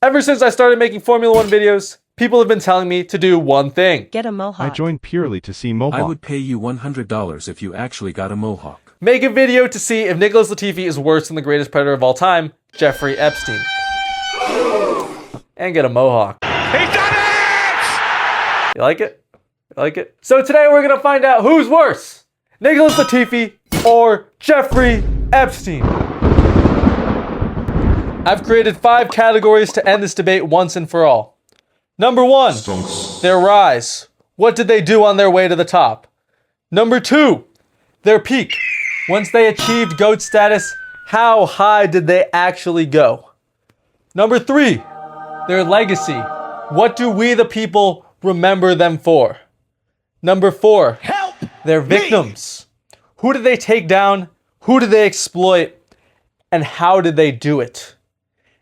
Ever since I started making Formula One videos, people have been telling me to do one thing. Get a mohawk. I joined purely to see mohawk. I would pay you $100 if you actually got a mohawk. Make a video to see if Nicholas Latifi is worse than the greatest predator of all time, Jeffrey Epstein. And get a mohawk. He's done it! You like it? You like it? So today we're gonna find out who's worse, Nicholas Latifi or Jeffrey Epstein. I've created 5 categories to end this debate once and for all. Number 1, their rise. What did they do on their way to the top? Number 2, their peak. Once they achieved GOAT status, how high did they actually go? Number 3, their legacy. What do we the people remember them for? Number 4, their victims. Who did they take down? Who did they exploit? And how did they do it?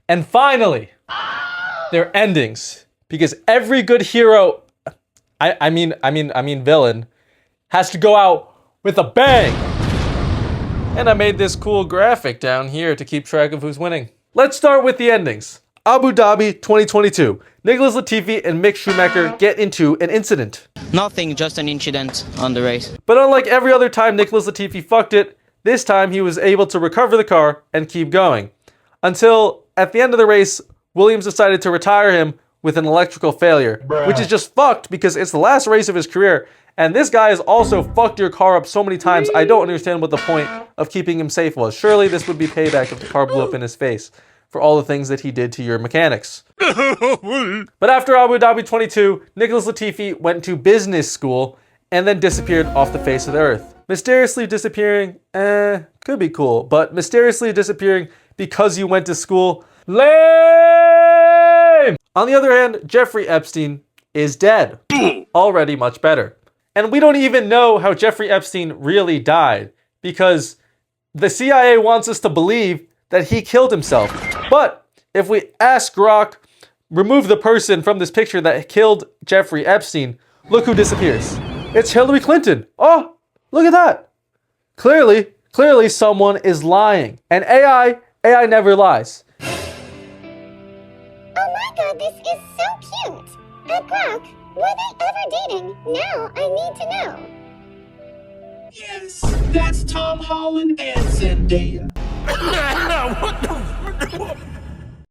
And finally, their endings. Because every good hero, I mean villain, has to go out with a bang. And I made this cool graphic down here to keep track of who's winning. Let's start with the endings. Abu Dhabi 2022. Nicholas Latifi and Mick Schumacher get into an incident. Nothing, just an incident on the race. But unlike every other time Nicholas Latifi fucked it, this time he was able to recover the car and keep going. Until, at the end of the race, Williams decided to retire him with an electrical failure. Which is just fucked because it's the last race of his career. And this guy has also fucked your car up so many times, I don't understand what the point of keeping him safe was. Surely this would be payback if the car blew up in his face for all the things that he did to your mechanics. But after Abu Dhabi 22, Nicholas Latifi went to business school and then disappeared off the face of the earth. Mysteriously disappearing, could be cool, but mysteriously disappearing because you went to school, lame! On the other hand, Jeffrey Epstein is dead. Already much better. And we don't even know how Jeffrey Epstein really died because the CIA wants us to believe that he killed himself. But if we ask Grok, remove the person from this picture that killed Jeffrey Epstein, look who disappears. It's Hillary Clinton. Oh, look at that. Clearly someone is lying. And AI never lies. Oh my god, this is so cute. Grok, were they ever dating? Now I need to know. Yes, that's Tom Holland and Zendaya.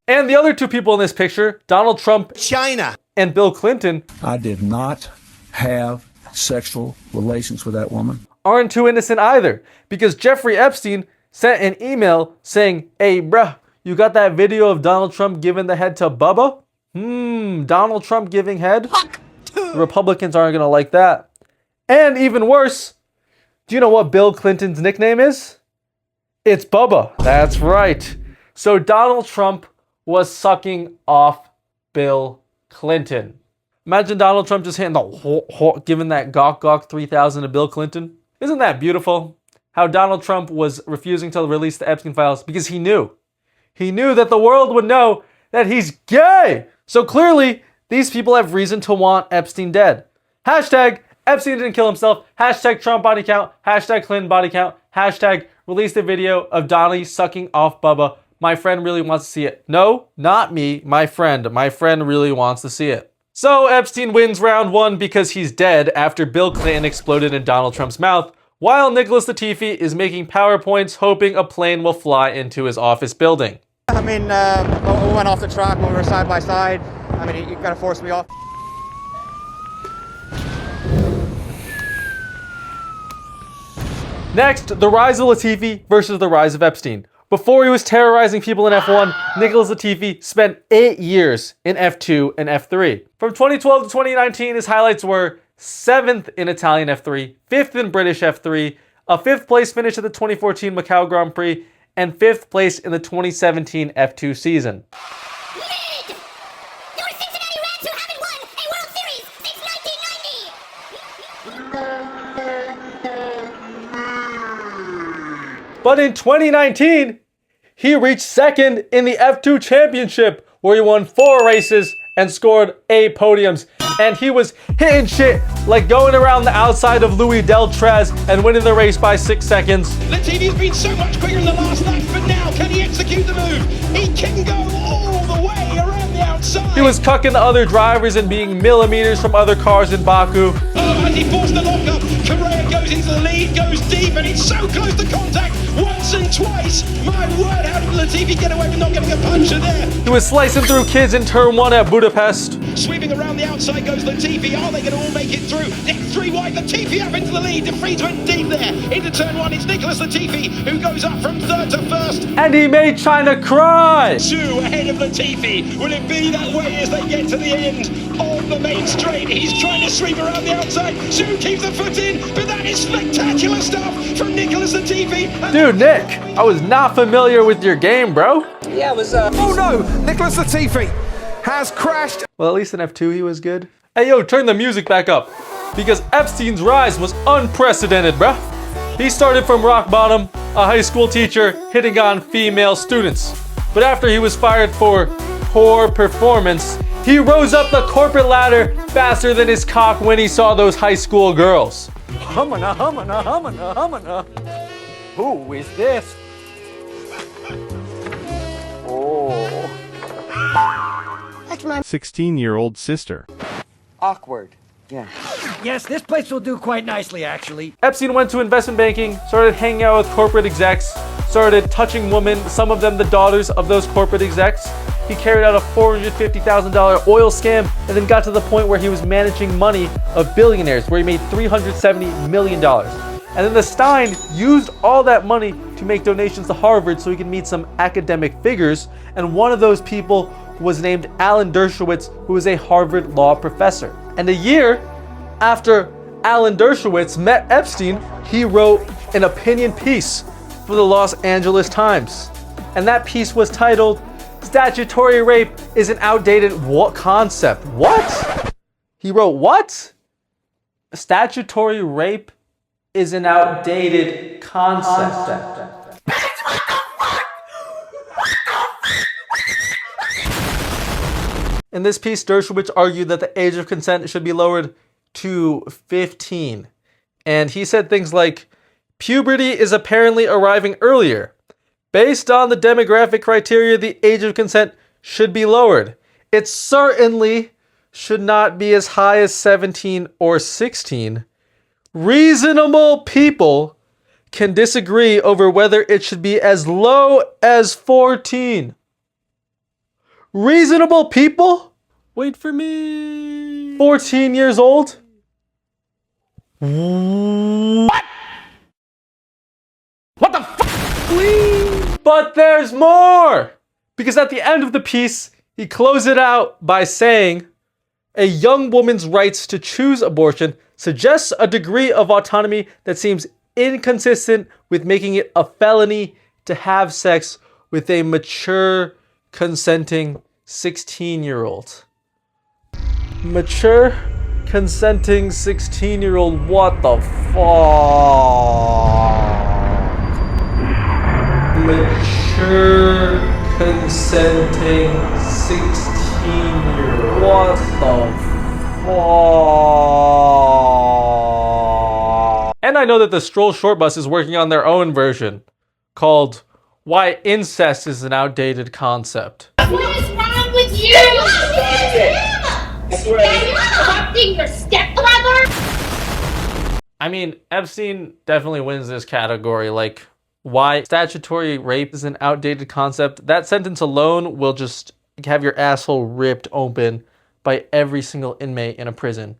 And the other 2 people in this picture, Donald Trump, China, and Bill Clinton, I did not have sexual relations with that woman. aren't too innocent either. Because Jeffrey Epstein sent an email saying, hey bruh, you got that video of Donald Trump giving the head to Bubba? Donald Trump giving head? The Republicans aren't gonna like that. And even worse, do you know what Bill Clinton's nickname is? It's Bubba. That's right. So Donald Trump was sucking off Bill Clinton. Imagine Donald Trump just hitting giving that gawk 3000 to Bill Clinton. Isn't that beautiful? How Donald Trump was refusing to release the Epstein files because he knew. He knew that the world would know that he's gay. So clearly, these people have reason to want Epstein dead. Hashtag Epstein didn't kill himself. Hashtag Trump body count. Hashtag Clinton body count. Hashtag release the video of Donnie sucking off Bubba. My friend really wants to see it. No, not me. My friend. My friend really wants to see it. So Epstein wins round 1 because he's dead after Bill Clinton exploded in Donald Trump's mouth, while Nicholas Latifi is making PowerPoints hoping a plane will fly into his office building. I mean, we went off the track when we were side by side. I mean, you kind of forced me off. Next, the rise of Latifi versus the rise of Epstein. Before he was terrorizing people in F1, Nicholas Latifi spent 8 years in F2 and F3. From 2012 to 2019, his highlights were 7th in Italian F3, 5th in British F3, a 5th place finish at the 2014 Macau Grand Prix, and 5th place in the 2017 F2 season. Mid! Your Cincinnati Reds who haven't won a World Series since 1990! But in 2019, he reached 2nd in the F2 Championship, where he won 4 races and scored 8 podiums. And he was hitting shit like going around the outside of Louis Deltraz and winning the race by 6 seconds. Latifi's been so much quicker in the last lap, but now can he execute the move? He can go all the way around the He was cucking the other drivers and being millimeters from other cars in Baku. Oh, as he forced the lockup, Correa goes into the lead, goes deep, and it's so close to contact once and twice. My word, how did Latifi get away with not getting a puncture there? He was slicing through kids in turn 1 at Budapest. Sweeping around the outside goes Latifi. Are they going to all make it through? Next 3 wide, Latifi up into the lead. De Vries went deep there. Into turn 1, it's Nicholas Latifi who goes up from 3rd to 1st. And he made China cry. 2 ahead of Latifi. Will it be that way as they get to the end of the main straight? He's trying to sweep around the outside. Sue keeps the foot in, but that is spectacular stuff from Nicholas Latifi. Dude, Nick, I was not familiar with your game, bro. Yeah, it was, Oh no! Nicholas Latifi has crashed. Well, at least in F2 he was good. Hey, yo, turn the music back up. Because Epstein's rise was unprecedented, bruh. He started from rock bottom, a high school teacher hitting on female students. But after he was fired for poor performance, he rose up the corporate ladder faster than his cock when he saw those high school girls. Humana, humana, humana, humana. Who is this? Oh. That's my 16-year-old sister. Awkward. Yeah. Yes, this place will do quite nicely, actually. Epstein went to investment banking, started hanging out with corporate execs, started touching women, some of them the daughters of those corporate execs. He carried out a $450,000 oil scam and then got to the point where he was managing money of billionaires, where he made $370 million. And then the Stein used all that money to make donations to Harvard so he could meet some academic figures, and one of those people was named Alan Dershowitz, who was a Harvard law professor. And a year after Alan Dershowitz met Epstein, he wrote an opinion piece for the Los Angeles Times. And that piece was titled, "Statutory Rape is an Outdated What Concept." What? He wrote what? Statutory rape is an outdated concept. In this piece, Dershowitz argued that the age of consent should be lowered to 15. And he said things like, puberty is apparently arriving earlier. Based on the demographic criteria, the age of consent should be lowered. It certainly should not be as high as 17 or 16. Reasonable people can disagree over whether it should be as low as 14. Reasonable people? Wait for me. 14 years old? What? What the fuck? Please? But there's more! Because at the end of the piece, he closed it out by saying, a young woman's rights to choose abortion suggests a degree of autonomy that seems inconsistent with making it a felony to have sex with a mature, consenting 16-year-old. Mature, consenting 16-year-old, what the fuck? Mature, consenting 16-year-old, what the fuck? And I know that the Stroll Short Bus is working on their own version called Why Incest is an Outdated Concept. What is wrong with you? You're adopting your stepbrother? I mean, Epstein definitely wins this category. Like, why statutory rape is an outdated concept. That sentence alone will just have your asshole ripped open by every single inmate in a prison.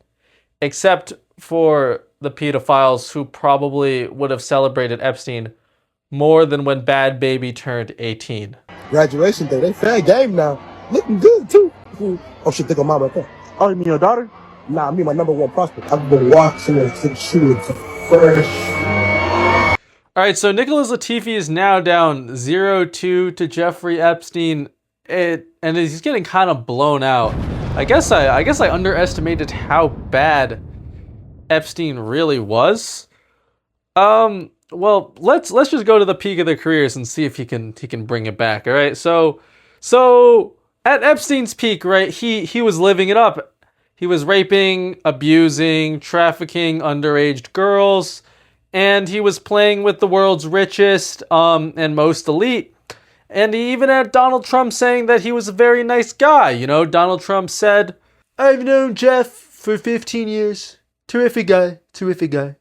Except for the pedophiles who probably would have celebrated Epstein more than when Bad Baby turned 18. Graduation day, they fair game now. Looking good too. Oh shit, think of mom right there. Oh, you mean your daughter? Nah, me, my number one prospect. I've been watching her since she was fresh. Alright, so Nicholas Latifi is now down 0-2 to Jeffrey Epstein. And he's getting kind of blown out. I guess I underestimated how bad Epstein really was. Well, let's just go to the peak of their careers and see if he can bring it back. All right, so at Epstein's peak, right, he was living it up. He was raping, abusing, trafficking underage girls, and he was playing with the world's richest and most elite. And he even had Donald Trump saying that he was a very nice guy. You know, Donald Trump said, "I've known Jeff for 15 years. Terrific guy, terrific guy.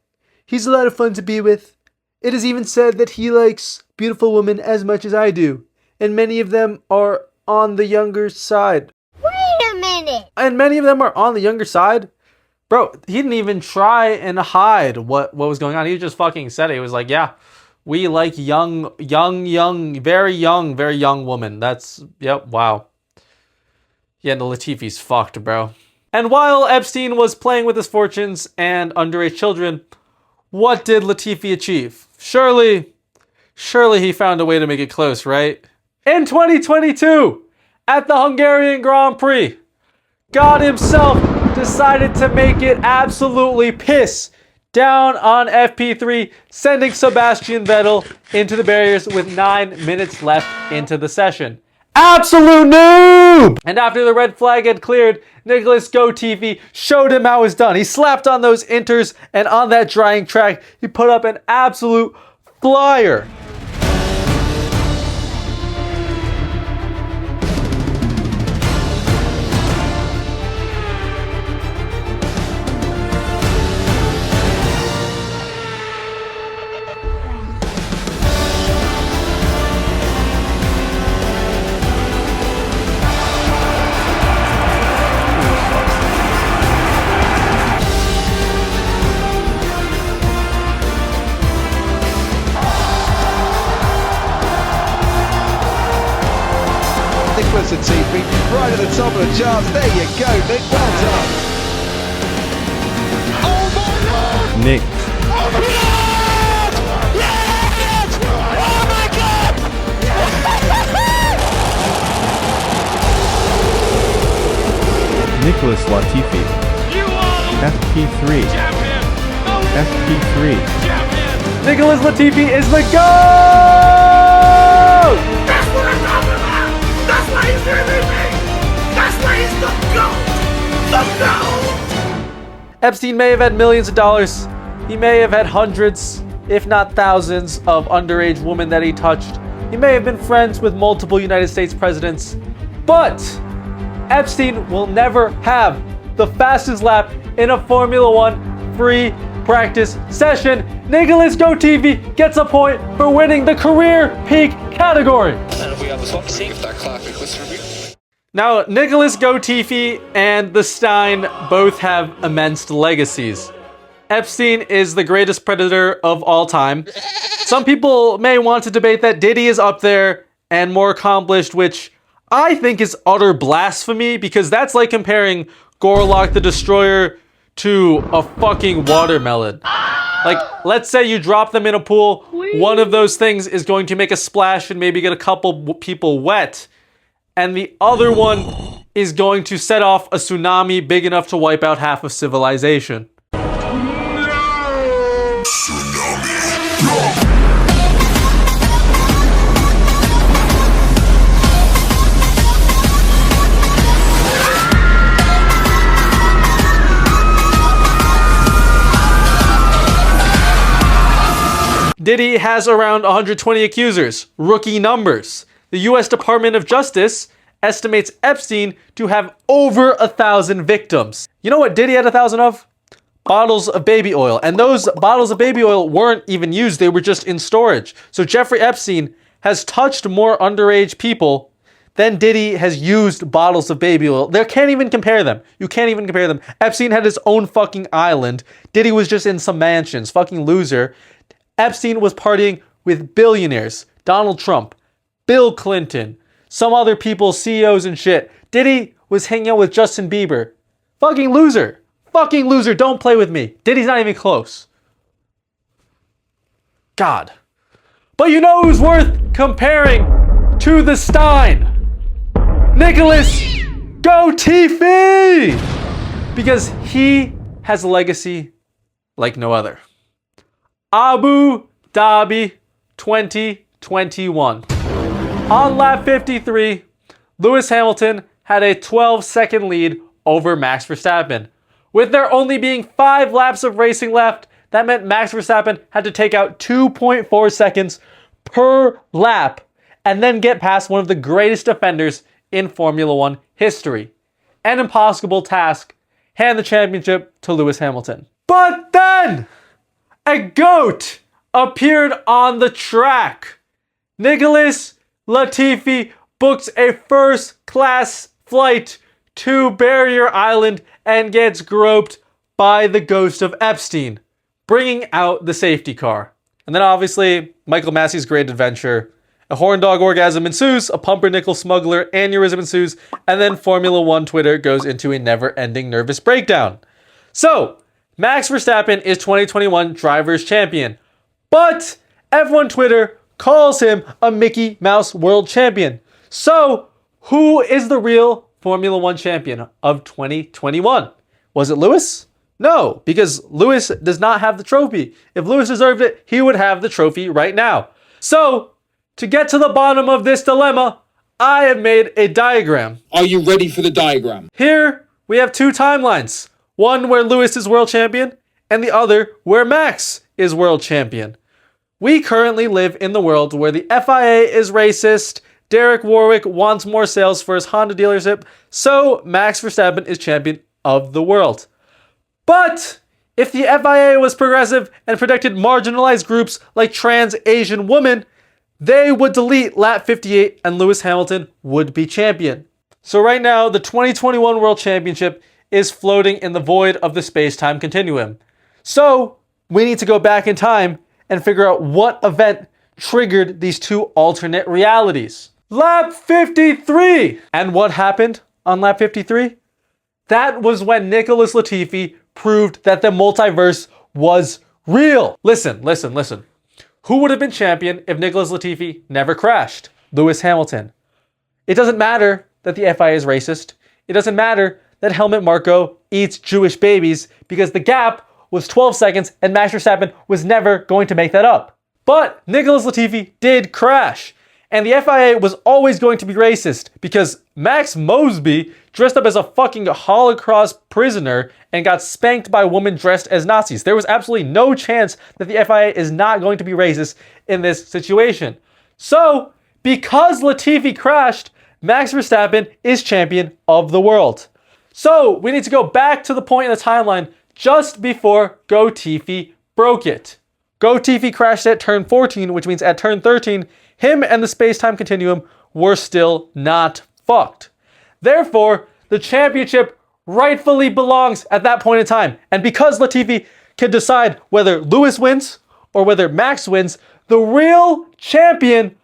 He's a lot of fun to be with. It is even said that he likes beautiful women as much as I do. And many of them are on the younger side." Wait a minute. And many of them are on the younger side? Bro, he didn't even try and hide what was going on. He just fucking said it. He was like, yeah, we like young, very young woman. That's, yep, wow. Yeah, the Latifi's fucked, bro. And while Epstein was playing with his fortunes and underage children, what did Latifi achieve? Surely he found a way to make it close, right? In 2022, at the Hungarian Grand Prix, God himself decided to make it absolutely piss down on FP3, sending Sebastian Vettel into the barriers with 9 minutes left into the session. Absolute noob! And after the red flag had cleared, Nicholas Latifi showed him how it's done. He slapped on those inters, and on that drying track, he put up an absolute flyer. Nicholas Latifi, right at the top of the charts. There you go, Nick. Well done. Oh my God! Nick. Oh my God! Yes! Oh my God! Nicholas Latifi. FP3. FP3. Nicholas Latifi is the GOAT! That's what I'm talking about! That's why he's really me! That's why he's the GOAT! The GOAT! Epstein may have had millions of dollars. He may have had hundreds, if not thousands, of underage women that he touched. He may have been friends with multiple United States presidents. But Epstein will never have the fastest lap in a Formula One free practice session. Nicholas Latifi gets a point for winning the career peak category. Now, Nicholas Latifi and the Stein both have immense legacies. Epstein is the greatest predator of all time. Some people may want to debate that Diddy is up there and more accomplished, which I think is utter blasphemy, because that's like comparing Gorlock the Destroyer to a fucking watermelon. Like, let's say you drop them in a pool, one of those things is going to make a splash and maybe get a couple people wet, and the other one is going to set off a tsunami big enough to wipe out half of civilization. Diddy has around 120 accusers, rookie numbers. The US Department of Justice estimates Epstein to have over 1,000 victims. You know what Diddy had 1,000 of? Bottles of baby oil. And those bottles of baby oil weren't even used, they were just in storage. So Jeffrey Epstein has touched more underage people than Diddy has used bottles of baby oil. They can't even compare them. You can't even compare them. Epstein had his own fucking island. Diddy was just in some mansions. Fucking loser. Epstein was partying with billionaires. Donald Trump, Bill Clinton, some other people, CEOs and shit. Diddy was hanging out with Justin Bieber. Fucking loser. Fucking loser. Don't play with me. Diddy's not even close. God. But you know who's worth comparing to the Stein? Nicholas Latifi! Because he has a legacy like no other. Abu Dhabi 2021. On lap 53, Lewis Hamilton had a 12-second lead over Max Verstappen. With there only being 5 laps of racing left, that meant Max Verstappen had to take out 2.4 seconds per lap. and then get past one of the greatest defenders in Formula One history. An impossible task, hand the championship to Lewis Hamilton. But then, a GOAT appeared on the track. Nicholas Latifi books a first-class flight to Barrier Island and gets groped by the ghost of Epstein, bringing out the safety car. And then obviously, Michael Massey's Great Adventure. A horn dog orgasm ensues, a pumpernickel smuggler aneurysm ensues, and then Formula One Twitter goes into a never-ending nervous breakdown. So, Max Verstappen is 2021 Drivers' Champion, but F1 Twitter calls him a Mickey Mouse World Champion. So, who is the real Formula One Champion of 2021? Was it Lewis? No, because Lewis does not have the trophy. If Lewis deserved it, he would have the trophy right now. So, to get to the bottom of this dilemma, I have made a diagram. Are you ready for the diagram? Here, we have two timelines. One where Lewis is world champion, and the other where Max is world champion. We currently live in the world where the FIA is racist, Derek Warwick wants more sales for his Honda dealership, so Max Verstappen is champion of the world. But if the FIA was progressive and protected marginalized groups like trans Asian women, they would delete lap 58 and Lewis Hamilton would be champion. So right now, the 2021 World Championship is floating in the void of the space-time continuum. So we need to go back in time and figure out what event triggered these two alternate realities. Lap 53! And what happened on lap 53? That was when Nicholas Latifi proved that the multiverse was real. Listen. Who would have been champion if Nicholas Latifi never crashed? Lewis Hamilton. It doesn't matter that the FIA is racist. It doesn't matter that Helmut Marko eats Jewish babies, because the gap was 12 seconds and Max Verstappen was never going to make that up. But Nicholas Latifi did crash. And the FIA was always going to be racist because Max Mosby dressed up as a fucking Holocaust prisoner and got spanked by a woman dressed as Nazis. There was absolutely no chance that the FIA is not going to be racist in this situation. So, because Latifi crashed, Max Verstappen is champion of the world. So, we need to go back to the point in the timeline just before Latifi broke it. Latifi crashed at turn 14, which means at turn 13, him and the space-time continuum were still not fucked. Therefore, the championship rightfully belongs at that point in time. And because Latifi can decide whether Lewis wins or whether Max wins, the real champion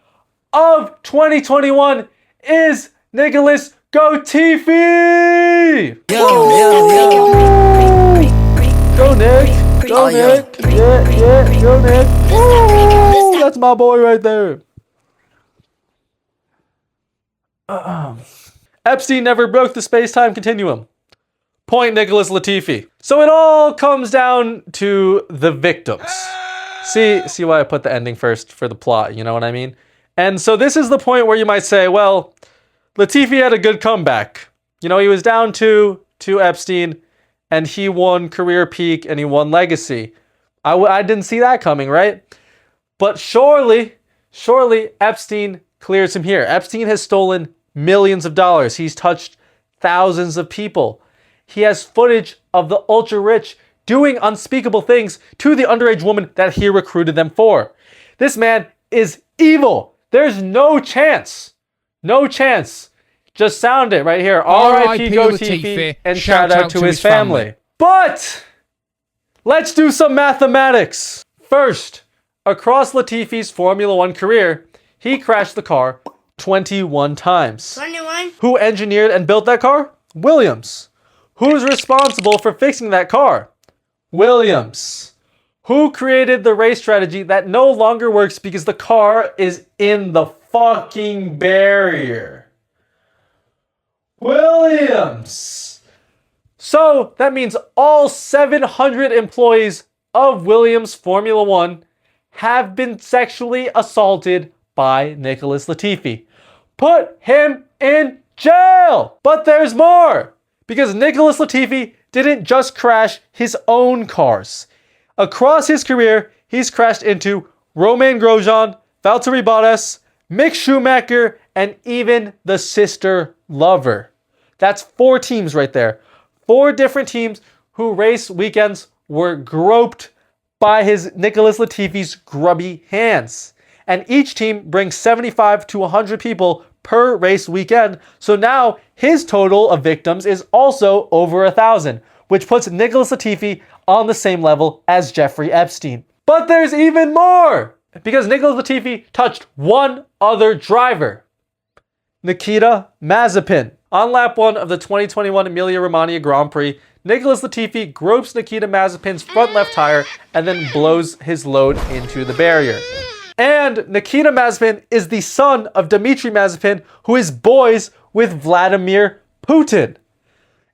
of 2021 is Nicholas Latifi! Go Nick! Go Nick! Yeah, go Nick! Woo! That's my boy right there. Epstein never broke the space-time continuum. Point Nicholas Latifi. So it all comes down to the victims. See why I put the ending first for the plot, you know what I mean? And so this is the point where you might say, well, Latifi had a good comeback. You know, he was down to Epstein, and he won career peak, and he won legacy. I didn't see that coming, right? But surely Epstein clears him here. Epstein has stolen millions of dollars. He's touched thousands of people. He has footage of the ultra-rich doing unspeakable things to the underage woman that he recruited them for. This man is evil. There's no chance. No chance. Just sound it right here. R.I.P. Latifi, and shout out to his family. But let's do some mathematics. First, across Latifi's Formula One career, he crashed the car 21 times. 21? Who engineered and built that car? Williams. Who's responsible for fixing that car? Williams. Who created the race strategy that no longer works because the car is in the fucking barrier? Williams. So that means all 700 employees of Williams Formula One have been sexually assaulted by Nicholas Latifi. Put him in jail! But there's more! Because Nicholas Latifi didn't just crash his own cars. Across his career, he's crashed into Romain Grosjean, Valtteri Bottas, Mick Schumacher, and even the sister lover. That's 4 teams right there. 4 different teams who race weekends were groped by his Nicholas Latifi's grubby hands. And each team brings 75 to 100 people per race weekend. So now his total of victims is also over 1,000, which puts Nicholas Latifi on the same level as Jeffrey Epstein. But there's even more, because Nicholas Latifi touched one other driver, Nikita Mazepin. On lap 1 of the 2021 Emilia-Romagna Grand Prix, Nicholas Latifi gropes Nikita Mazepin's front left tire and then blows his load into the barrier. And Nikita Mazepin is the son of Dmitry Mazepin, who is boys with Vladimir Putin.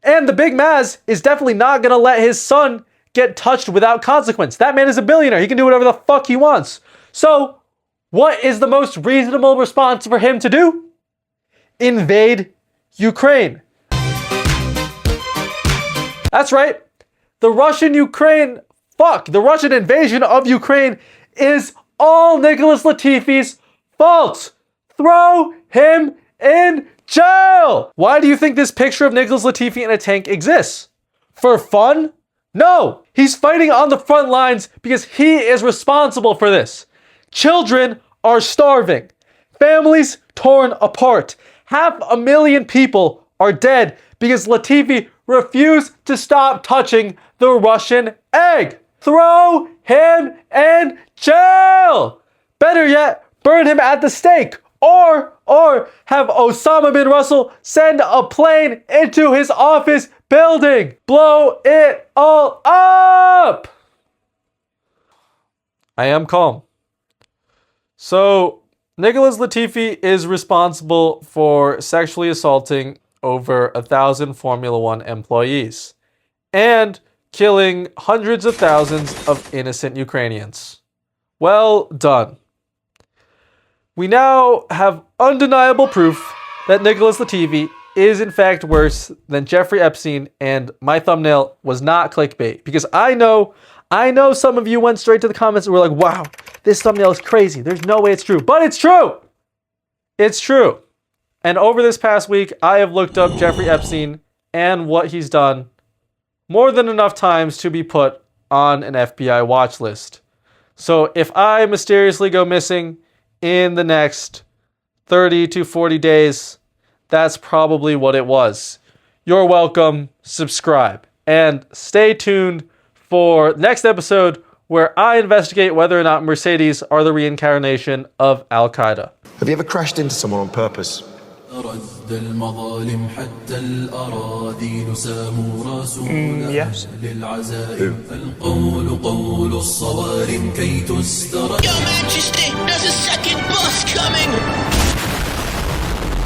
And the big Maz is definitely not going to let his son get touched without consequence. That man is a billionaire. He can do whatever the fuck he wants. So, what is the most reasonable response for him to do? Invade Ukraine. That's right. The Russian invasion of Ukraine is all Nicholas Latifi's fault. Throw him in jail. Why do you think this picture of Nicholas Latifi in a tank exists? For fun? No. He's fighting on the front lines because he is responsible for this. Children are starving. Families torn apart. 500,000 people are dead because Latifi refused to stop touching the Russian egg. Throw him in jail. Better yet, burn him at the stake. Or have Osama bin Russell send a plane into his office building. Blow it all up. I am calm. So, Nicholas Latifi is responsible for sexually assaulting over 1,000 Formula One employees and killing hundreds of thousands of innocent Ukrainians. Well done. We now have undeniable proof that Nicholas Latifi is in fact worse than Jeffrey Epstein, and my thumbnail was not clickbait, because I know some of you went straight to the comments and were like, wow, this thumbnail is crazy. There's no way it's true. But it's true. It's true. And over this past week, I have looked up Jeffrey Epstein and what he's done more than enough times to be put on an FBI watch list. So if I mysteriously go missing in the next 30 to 40 days, that's probably what it was. You're welcome. Subscribe. And stay tuned for next episode where I investigate whether or not Mercedes are the reincarnation of Al-Qaeda. Have you ever crashed into someone on purpose? Your Majesty, there's a